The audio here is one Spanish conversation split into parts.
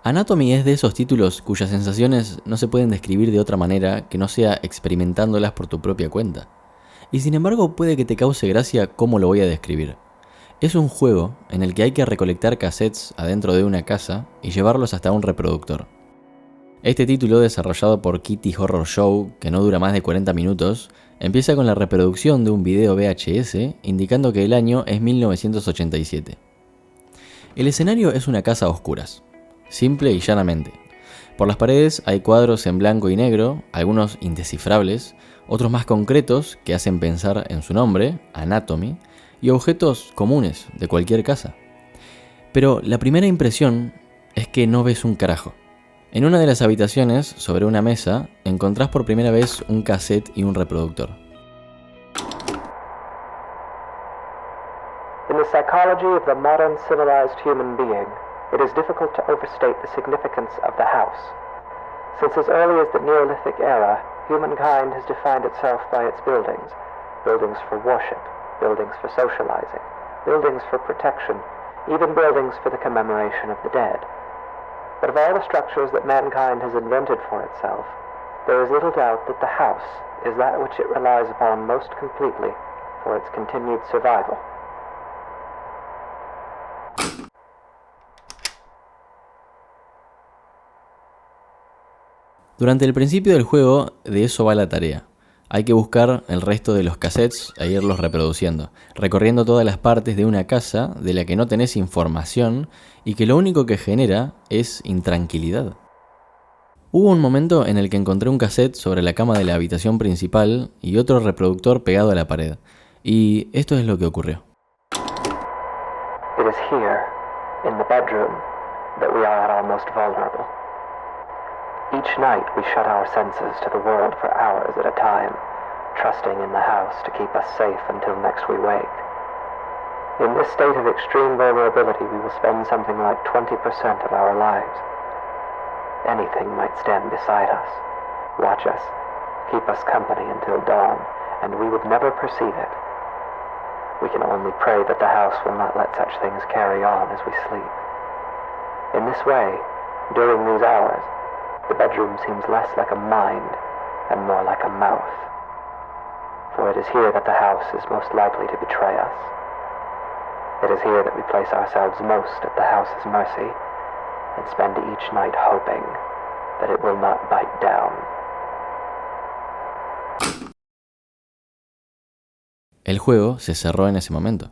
Anatomy es de esos títulos cuyas sensaciones no se pueden describir de otra manera que no sea experimentándolas por tu propia cuenta. Y sin embargo puede que te cause gracia cómo lo voy a describir. Es un juego en el que hay que recolectar cassettes adentro de una casa y llevarlos hasta un reproductor. Este título, desarrollado por Kitty Horror Show, que no dura más de 40 minutos, empieza con la reproducción de un video VHS indicando que el año es 1987. El escenario es una casa a oscuras, simple y llanamente. Por las paredes hay cuadros en blanco y negro, algunos indescifrables, otros más concretos que hacen pensar en su nombre, Anatomy, y objetos comunes de cualquier casa. Pero la primera impresión es que no ves un carajo. En una de las habitaciones, sobre una mesa, encontrás por primera vez un cassette y un reproductor. In the psychology of the modern civilized human being, it is difficult to overstate the significance of the house. Since as early as the Neolithic era, humankind has defined itself by its buildings. Buildings for worship, buildings for socializing, buildings for protection, even buildings for the commemoration of the dead. But of all the structures that mankind has invented for itself, there is little doubt that the house is that which it relies upon most completely for its continued survival. Durante el principio del juego, de eso va la tarea. Hay que buscar el resto de los cassettes e irlos reproduciendo, recorriendo todas las partes de una casa de la que no tenés información y que lo único que genera es intranquilidad. Hubo un momento en el que encontré un cassette sobre la cama de la habitación principal y otro reproductor pegado a la pared. Y esto es lo que ocurrió. It is here, in the bedroom, that we are at our most vulnerable. Each night we shut our senses to the world for hours at a time, trusting in the house to keep us safe until next we wake. In this state of extreme vulnerability, we will spend something like 20% of our lives. Anything might stand beside us, watch us, keep us company until dawn, and we would never perceive it. We can only pray that the house will not let such things carry on as we sleep. In this way, during these hours, the bedroom seems less like a mind and more like a mouth. For it is here that the house is most likely to betray us. It is here that we place ourselves most at the house's mercy and spend each night hoping that it will not bite down. El juego se cerró en ese momento.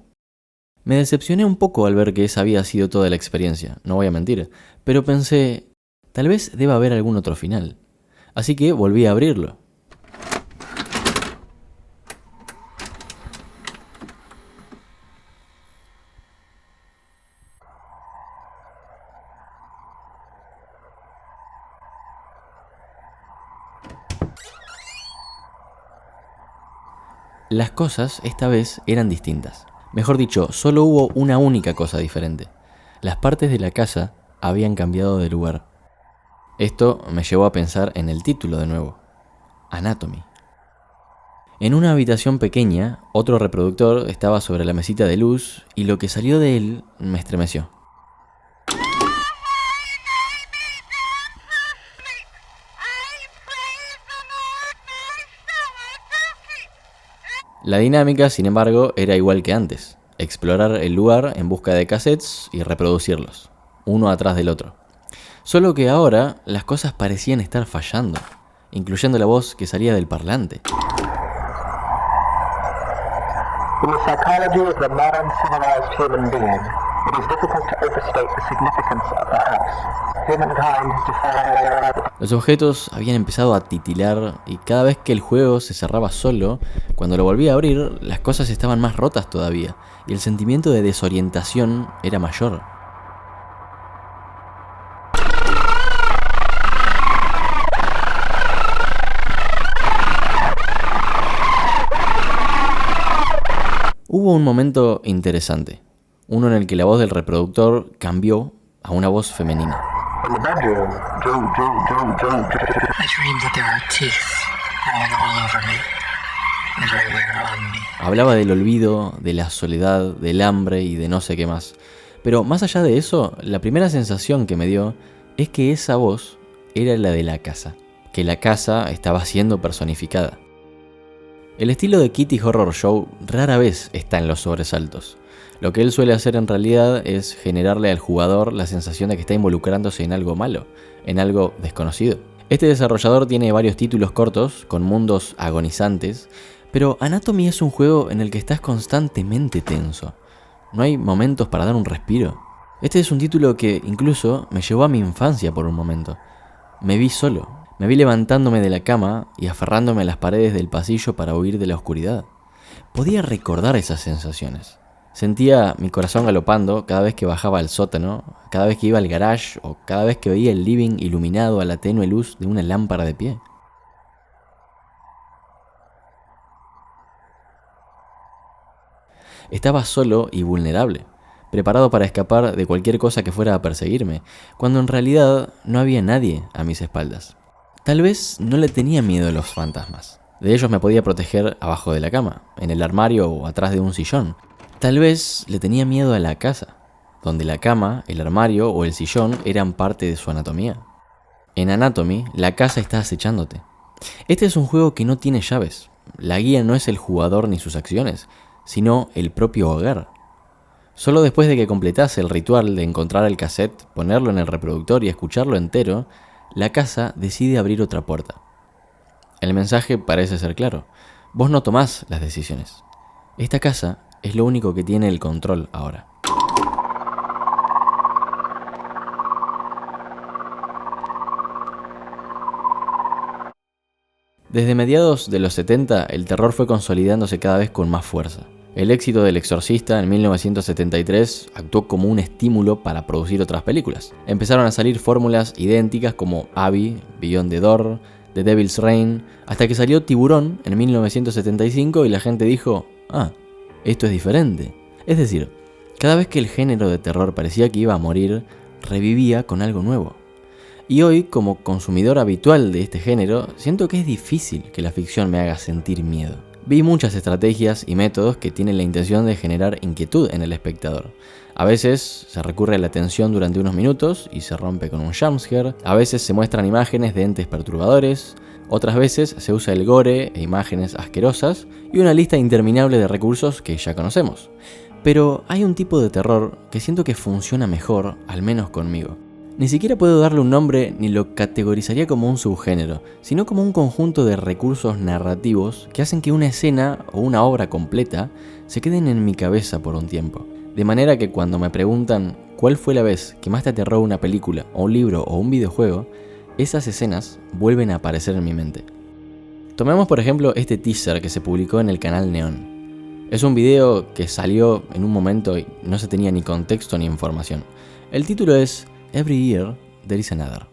Me decepcioné un poco al ver que esa había sido toda la experiencia, no voy a mentir, pero pensé, tal vez deba haber algún otro final. Así que volví a abrirlo. Las cosas esta vez eran distintas. Mejor dicho, solo hubo una única cosa diferente. Las partes de la casa habían cambiado de lugar. Esto me llevó a pensar en el título de nuevo, Anatomy. En una habitación pequeña, otro reproductor estaba sobre la mesita de luz y lo que salió de él me estremeció. La dinámica, sin embargo, era igual que antes. Explorar el lugar en busca de cassettes y reproducirlos, uno atrás del otro. Solo que ahora las cosas parecían estar fallando, incluyendo la voz que salía del parlante. In the psychology of the modern civilized human being, it is difficult to overstate the significance of the house. Humankind has defined. Los objetos habían empezado a titilar y cada vez que el juego se cerraba solo, cuando lo volví a abrir, las cosas estaban más rotas todavía y el sentimiento de desorientación era mayor. Hubo un momento interesante, uno en el que la voz del reproductor cambió a una voz femenina. In the bedroom, I dream that there are teeth growing all over me, everywhere on me. Hablaba del olvido, de la soledad, del hambre y de no sé qué más. Pero más allá de eso, la primera sensación que me dio es que esa voz era la de la casa, que la casa estaba siendo personificada. El estilo de Kitty Horror Show rara vez está en los sobresaltos. Lo que él suele hacer en realidad es generarle al jugador la sensación de que está involucrándose en algo malo, en algo desconocido. Este desarrollador tiene varios títulos cortos, con mundos agonizantes, pero Anatomy es un juego en el que estás constantemente tenso. No hay momentos para dar un respiro. Este es un título que incluso me llevó a mi infancia por un momento. Me vi solo. Me vi levantándome de la cama y aferrándome a las paredes del pasillo para huir de la oscuridad. Podía recordar esas sensaciones. Sentía mi corazón galopando cada vez que bajaba al sótano, cada vez que iba al garage o cada vez que veía el living iluminado a la tenue luz de una lámpara de pie. Estaba solo y vulnerable, preparado para escapar de cualquier cosa que fuera a perseguirme, cuando en realidad no había nadie a mis espaldas. Tal vez no le tenía miedo a los fantasmas. De ellos me podía proteger abajo de la cama, en el armario o atrás de un sillón. Tal vez le tenía miedo a la casa, donde la cama, el armario o el sillón eran parte de su anatomía. En Anatomy, la casa está acechándote. Este es un juego que no tiene llaves. La guía no es el jugador ni sus acciones, sino el propio hogar. Solo después de que completase el ritual de encontrar el cassette, ponerlo en el reproductor y escucharlo entero, la casa decide abrir otra puerta. El mensaje parece ser claro. Vos no tomás las decisiones. Esta casa es lo único que tiene el control ahora. Desde mediados de los 70, el terror fue consolidándose cada vez con más fuerza. El éxito del Exorcista en 1973 actuó como un estímulo para producir otras películas. Empezaron a salir fórmulas idénticas como Abby, Beyond the Door, The Devil's Reign, hasta que salió Tiburón en 1975 y la gente dijo, esto es diferente. Es decir, cada vez que el género de terror parecía que iba a morir, revivía con algo nuevo. Y hoy, como consumidor habitual de este género, siento que es difícil que la ficción me haga sentir miedo. Vi muchas estrategias y métodos que tienen la intención de generar inquietud en el espectador. A veces se recurre a la tensión durante unos minutos y se rompe con un jumpscare. A veces se muestran imágenes de entes perturbadores. Otras veces se usa el gore e imágenes asquerosas y una lista interminable de recursos que ya conocemos. Pero hay un tipo de terror que siento que funciona mejor, al menos conmigo. Ni siquiera puedo darle un nombre ni lo categorizaría como un subgénero, sino como un conjunto de recursos narrativos que hacen que una escena o una obra completa se queden en mi cabeza por un tiempo. De manera que cuando me preguntan cuál fue la vez que más te aterró una película o un libro o un videojuego, esas escenas vuelven a aparecer en mi mente. Tomemos por ejemplo este teaser que se publicó en el canal Neon. Es un video que salió en un momento y no se tenía ni contexto ni información. El título es Every Year There Is Another.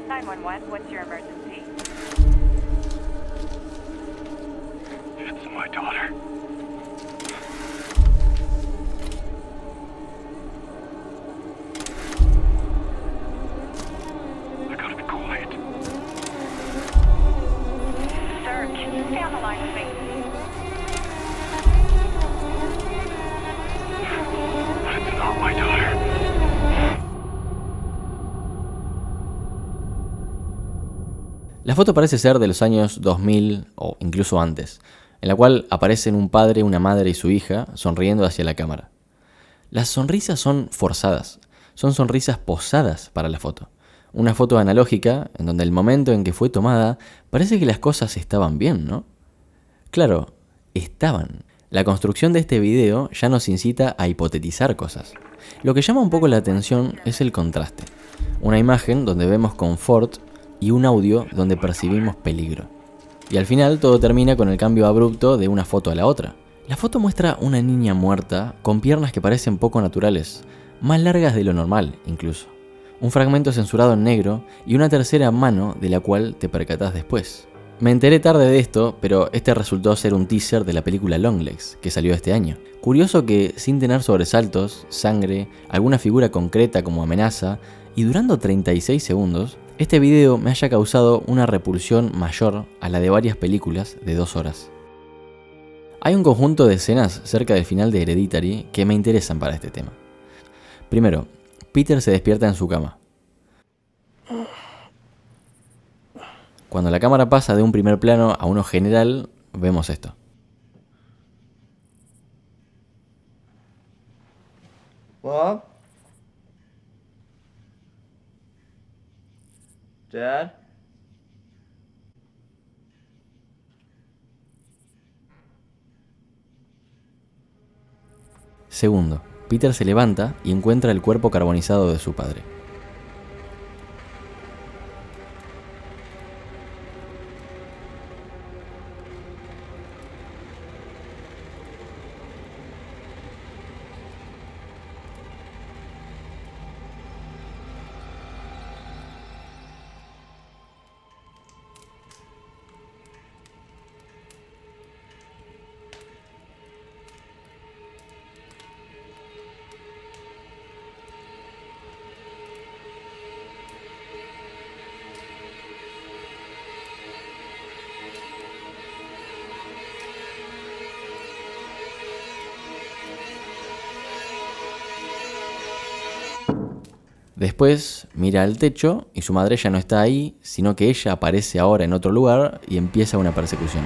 911, what's your emergency? It's my daughter. I gotta be quiet. Sir, can you stay on the line with me? It's not my daughter. La foto parece ser de los años 2000 o incluso antes, en la cual aparecen un padre, una madre y su hija sonriendo hacia la cámara. Las sonrisas son forzadas, son sonrisas posadas para la foto. Una foto analógica en donde el momento en que fue tomada parece que las cosas estaban bien, ¿no? Claro, estaban. La construcción de este video ya nos incita a hipotetizar cosas. Lo que llama un poco la atención es el contraste. Una imagen donde vemos confort y un audio donde percibimos peligro. Y al final todo termina con el cambio abrupto de una foto a la otra. La foto muestra una niña muerta con piernas que parecen poco naturales, más largas de lo normal incluso. Un fragmento censurado en negro y una tercera mano de la cual te percatás después. Me enteré tarde de esto, pero este resultó ser un teaser de la película Longlegs, que salió este año. Curioso que, sin tener sobresaltos, sangre, alguna figura concreta como amenaza, y durando 36 segundos, este video me haya causado una repulsión mayor a la de varias películas de 2 horas. Hay un conjunto de escenas cerca del final de Hereditary que me interesan para este tema. Primero, Peter se despierta en su cama. Cuando la cámara pasa de un primer plano a uno general, vemos esto. Mom? Dad? Segundo, Peter se levanta y encuentra el cuerpo carbonizado de su padre. Después mira al techo y su madre ya no está ahí, sino que ella aparece ahora en otro lugar y empieza una persecución.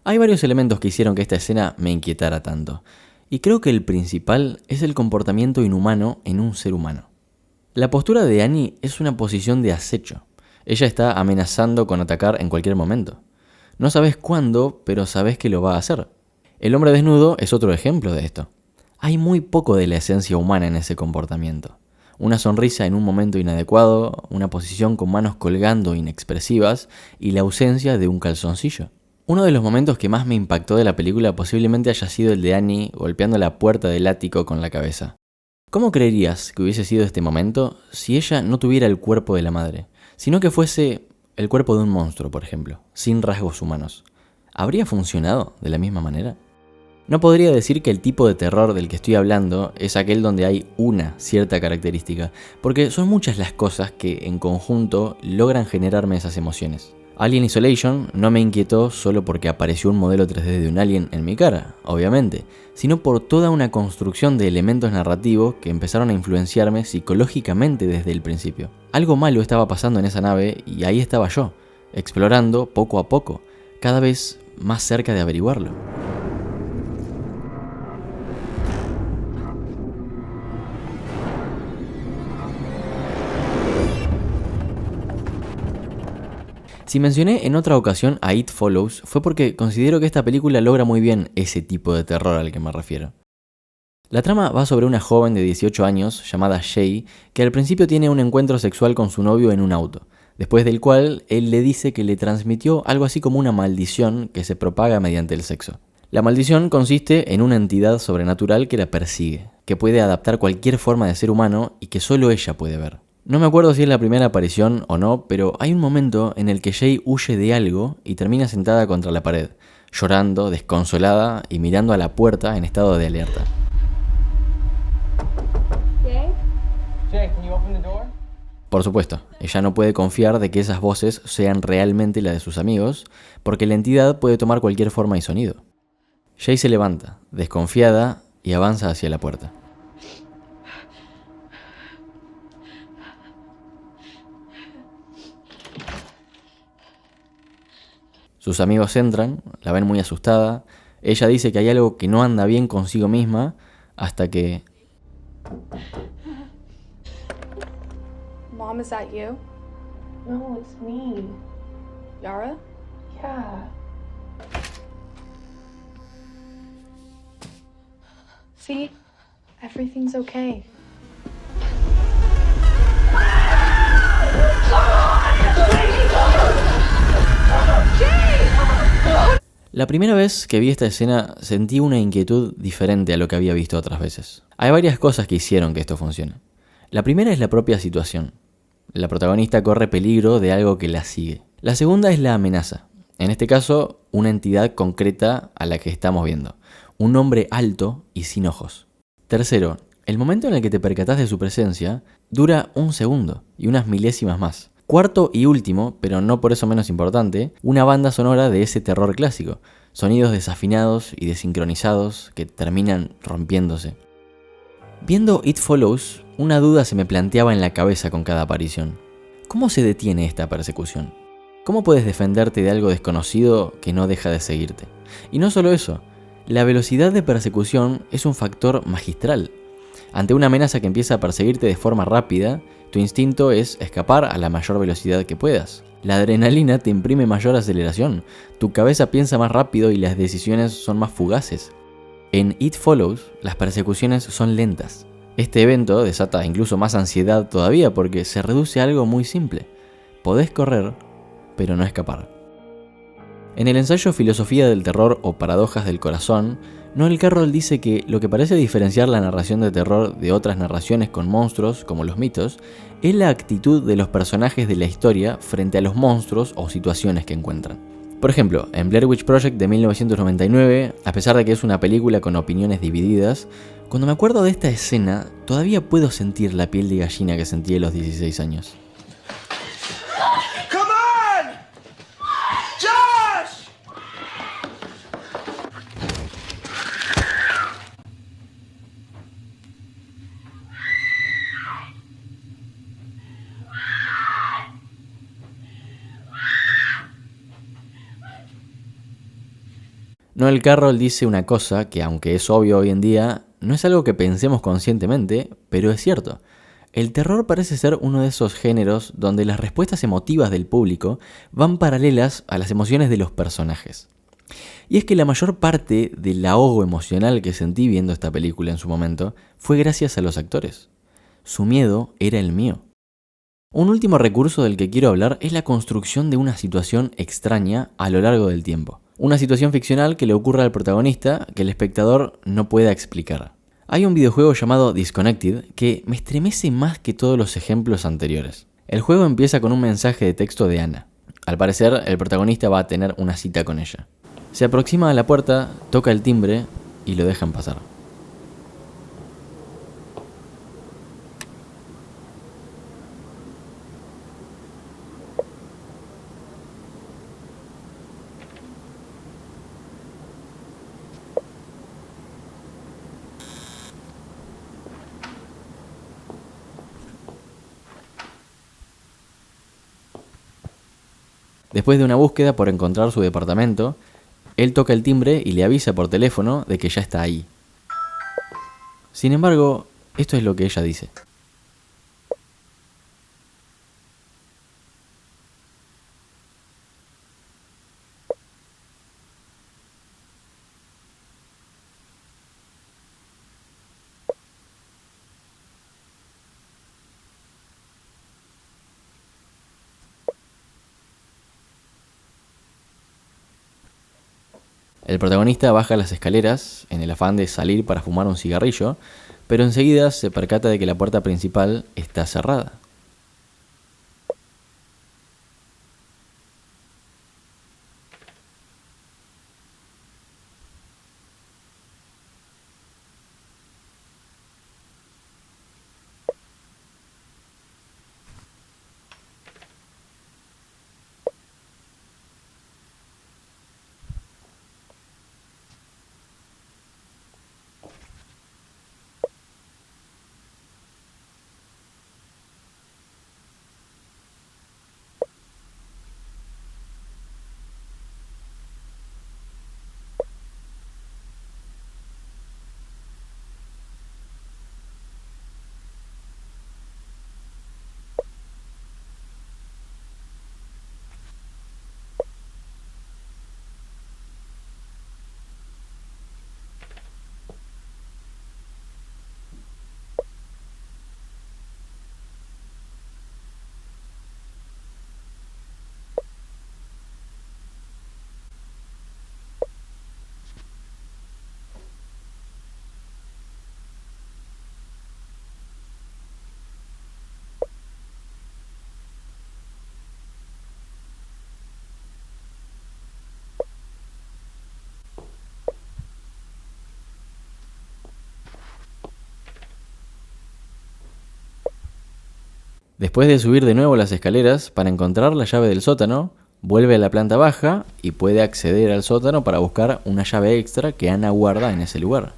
Hay varios elementos que hicieron que esta escena me inquietara tanto, y creo que el principal es el comportamiento inhumano en un ser humano. La postura de Annie es una posición de acecho. Ella está amenazando con atacar en cualquier momento. No sabes cuándo, pero sabes que lo va a hacer. El hombre desnudo es otro ejemplo de esto. Hay muy poco de la esencia humana en ese comportamiento. Una sonrisa en un momento inadecuado, una posición con manos colgando inexpresivas y la ausencia de un calzoncillo. Uno de los momentos que más me impactó de la película posiblemente haya sido el de Annie golpeando la puerta del ático con la cabeza. ¿Cómo creerías que hubiese sido este momento si ella no tuviera el cuerpo de la madre, sino que fuese el cuerpo de un monstruo, por ejemplo, sin rasgos humanos? ¿Habría funcionado de la misma manera? No podría decir que el tipo de terror del que estoy hablando es aquel donde hay una cierta característica, porque son muchas las cosas que en conjunto logran generarme esas emociones. Alien Isolation no me inquietó solo porque apareció un modelo 3D de un alien en mi cara, obviamente, sino por toda una construcción de elementos narrativos que empezaron a influenciarme psicológicamente desde el principio. Algo malo estaba pasando en esa nave y ahí estaba yo, explorando poco a poco, cada vez más cerca de averiguarlo. Si mencioné en otra ocasión a It Follows, fue porque considero que esta película logra muy bien ese tipo de terror al que me refiero. La trama va sobre una joven de 18 años llamada Shay, que al principio tiene un encuentro sexual con su novio en un auto, después del cual él le dice que le transmitió algo así como una maldición que se propaga mediante el sexo. La maldición consiste en una entidad sobrenatural que la persigue, que puede adaptar cualquier forma de ser humano y que solo ella puede ver. No me acuerdo si es la primera aparición o no, pero hay un momento en el que Shay huye de algo y termina sentada contra la pared, llorando, desconsolada y mirando a la puerta en estado de alerta. Jay, can you open the door? Por supuesto, ella no puede confiar de que esas voces sean realmente las de sus amigos, porque la entidad puede tomar cualquier forma y sonido. Shay se levanta, desconfiada, y avanza hacia la puerta. Sus amigos entran, la ven muy asustada, ella dice que hay algo que no anda bien consigo misma, hasta que... Mom, is that you? No, it's me. Yara? Yeah. See? Everything's okay. La primera vez que vi esta escena sentí una inquietud diferente a lo que había visto otras veces. Hay varias cosas que hicieron que esto funcione. La primera es la propia situación. La protagonista corre peligro de algo que la sigue. La segunda es la amenaza. En este caso, una entidad concreta a la que estamos viendo. Un hombre alto y sin ojos. Tercero, el momento en el que te percatás de su presencia dura 1 segundo y unas milésimas más. Cuarto y último, pero no por eso menos importante, una banda sonora de ese terror clásico. Sonidos desafinados y desincronizados que terminan rompiéndose. Viendo It Follows, una duda se me planteaba en la cabeza con cada aparición. ¿Cómo se detiene esta persecución? ¿Cómo puedes defenderte de algo desconocido que no deja de seguirte? Y no solo eso, la velocidad de persecución es un factor magistral. Ante una amenaza que empieza a perseguirte de forma rápida, tu instinto es escapar a la mayor velocidad que puedas. La adrenalina te imprime mayor aceleración, tu cabeza piensa más rápido y las decisiones son más fugaces. En It Follows, las persecuciones son lentas. Este evento desata incluso más ansiedad todavía porque se reduce a algo muy simple. Podés correr, pero no escapar. En el ensayo Filosofía del Terror o Paradojas del Corazón, Noel Carroll dice que lo que parece diferenciar la narración de terror de otras narraciones con monstruos, como los mitos, es la actitud de los personajes de la historia frente a los monstruos o situaciones que encuentran. Por ejemplo, en Blair Witch Project de 1999, a pesar de que es una película con opiniones divididas, cuando me acuerdo de esta escena, todavía puedo sentir la piel de gallina que sentí a los 16 años. Noel Carroll dice una cosa que, aunque es obvio hoy en día, no es algo que pensemos conscientemente, pero es cierto. El terror parece ser uno de esos géneros donde las respuestas emotivas del público van paralelas a las emociones de los personajes. Y es que la mayor parte del ahogo emocional que sentí viendo esta película en su momento fue gracias a los actores. Su miedo era el mío. Un último recurso del que quiero hablar es la construcción de una situación extraña a lo largo del tiempo. Una situación ficcional que le ocurre al protagonista que el espectador no pueda explicar. Hay un videojuego llamado Disconnected que me estremece más que todos los ejemplos anteriores. El juego empieza con un mensaje de texto de Ana. Al parecer, el protagonista va a tener una cita con ella. Se aproxima a la puerta, toca el timbre y lo dejan pasar. Después de una búsqueda por encontrar su departamento, él toca el timbre y le avisa por teléfono de que ya está ahí. Sin embargo, esto es lo que ella dice. El protagonista baja las escaleras en el afán de salir para fumar un cigarrillo, pero enseguida se percata de que la puerta principal está cerrada. Después de subir de nuevo las escaleras para encontrar la llave del sótano, vuelve a la planta baja y puede acceder al sótano para buscar una llave extra que Anna guarda en ese lugar.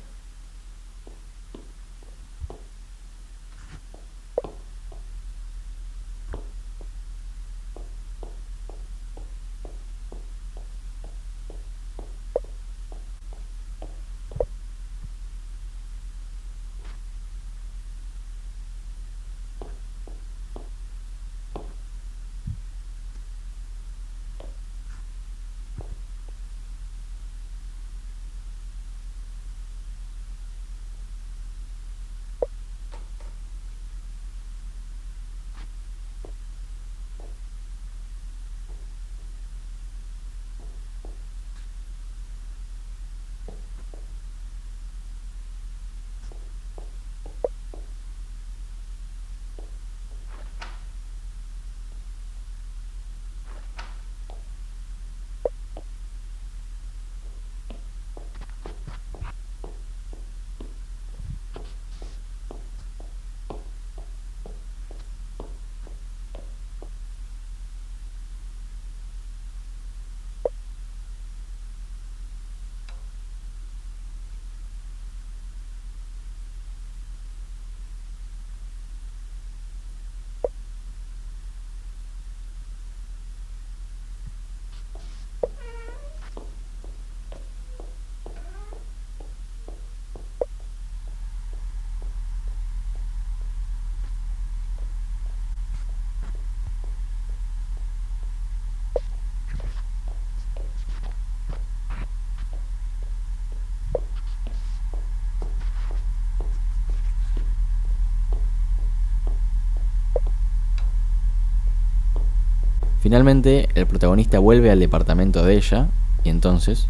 Finalmente, el protagonista vuelve al departamento de ella y entonces...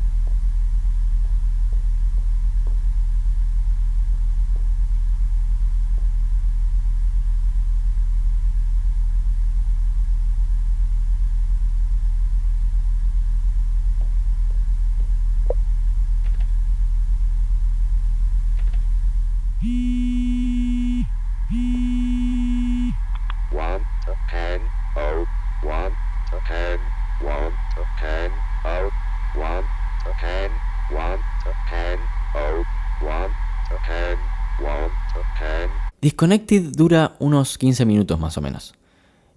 Disconnected dura unos 15 minutos más o menos.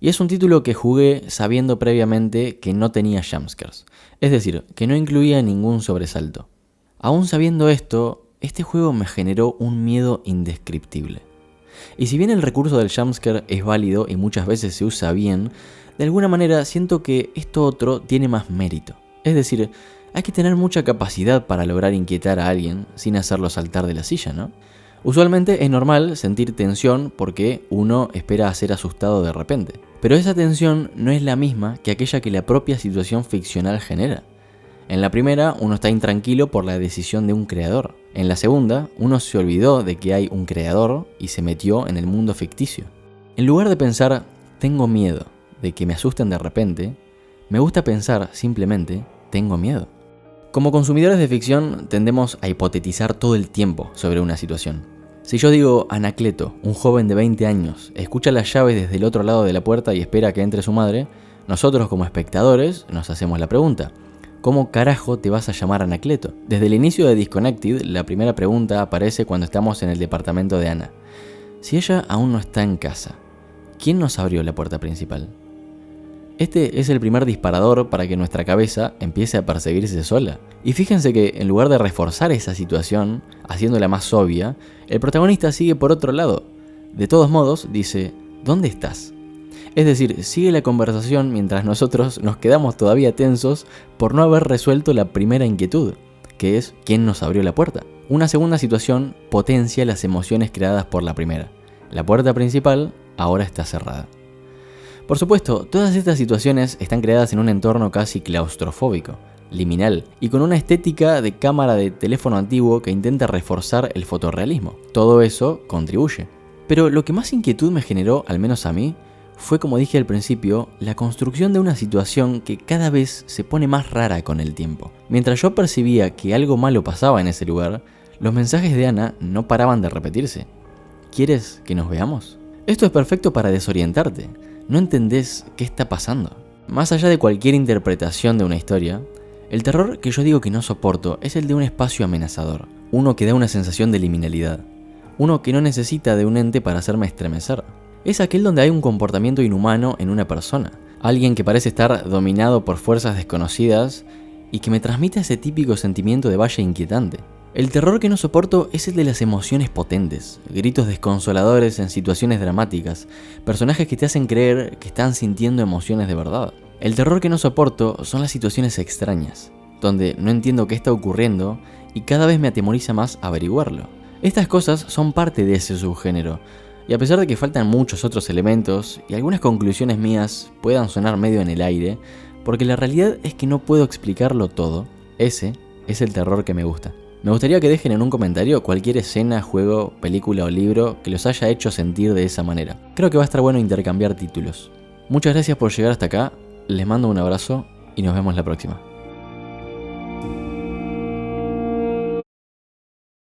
Y es un título que jugué sabiendo previamente que no tenía jumpscares. Es decir, que no incluía ningún sobresalto. Aún sabiendo esto, este juego me generó un miedo indescriptible. Y si bien el recurso del jumpscare es válido y muchas veces se usa bien, de alguna manera siento que esto otro tiene más mérito. Es decir, hay que tener mucha capacidad para lograr inquietar a alguien sin hacerlo saltar de la silla, ¿no? Usualmente es normal sentir tensión porque uno espera a ser asustado de repente. Pero esa tensión no es la misma que aquella que la propia situación ficcional genera. En la primera, uno está intranquilo por la decisión de un creador. En la segunda, uno se olvidó de que hay un creador y se metió en el mundo ficticio. En lugar de pensar, tengo miedo de que me asusten de repente, me gusta pensar simplemente, tengo miedo. Como consumidores de ficción tendemos a hipotetizar todo el tiempo sobre una situación. Si yo digo, Anacleto, un joven de 20 años, escucha las llaves desde el otro lado de la puerta y espera a que entre su madre, nosotros como espectadores nos hacemos la pregunta, ¿cómo carajo te vas a llamar Anacleto? Desde el inicio de Disconnected, la primera pregunta aparece cuando estamos en el departamento de Anna. Si ella aún no está en casa, ¿quién nos abrió la puerta principal? Este es el primer disparador para que nuestra cabeza empiece a perseguirse sola. Y fíjense que en lugar de reforzar esa situación, haciéndola más obvia, el protagonista sigue por otro lado. De todos modos, dice, ¿dónde estás? Es decir, sigue la conversación mientras nosotros nos quedamos todavía tensos por no haber resuelto la primera inquietud, que es ¿quién nos abrió la puerta? Una segunda situación potencia las emociones creadas por la primera. La puerta principal ahora está cerrada. Por supuesto, todas estas situaciones están creadas en un entorno casi claustrofóbico, liminal, y con una estética de cámara de teléfono antiguo que intenta reforzar el fotorrealismo. Todo eso contribuye. Pero lo que más inquietud me generó, al menos a mí, fue, como dije al principio, la construcción de una situación que cada vez se pone más rara con el tiempo. Mientras yo percibía que algo malo pasaba en ese lugar, los mensajes de Anna no paraban de repetirse. ¿Quieres que nos veamos? Esto es perfecto para desorientarte. No entendés qué está pasando. Más allá de cualquier interpretación de una historia, el terror que yo digo que no soporto es el de un espacio amenazador. Uno que da una sensación de liminalidad. Uno que no necesita de un ente para hacerme estremecer. Es aquel donde hay un comportamiento inhumano en una persona. Alguien que parece estar dominado por fuerzas desconocidas y que me transmite ese típico sentimiento de valle inquietante. El terror que no soporto es el de las emociones potentes, gritos desconsoladores en situaciones dramáticas, personajes que te hacen creer que están sintiendo emociones de verdad. El terror que no soporto son las situaciones extrañas, donde no entiendo qué está ocurriendo y cada vez me atemoriza más averiguarlo. Estas cosas son parte de ese subgénero, y a pesar de que faltan muchos otros elementos y algunas conclusiones mías puedan sonar medio en el aire, porque la realidad es que no puedo explicarlo todo, ese es el terror que me gusta. Me gustaría que dejen en un comentario cualquier escena, juego, película o libro que los haya hecho sentir de esa manera. Creo que va a estar bueno intercambiar títulos. Muchas gracias por llegar hasta acá, les mando un abrazo y nos vemos la próxima.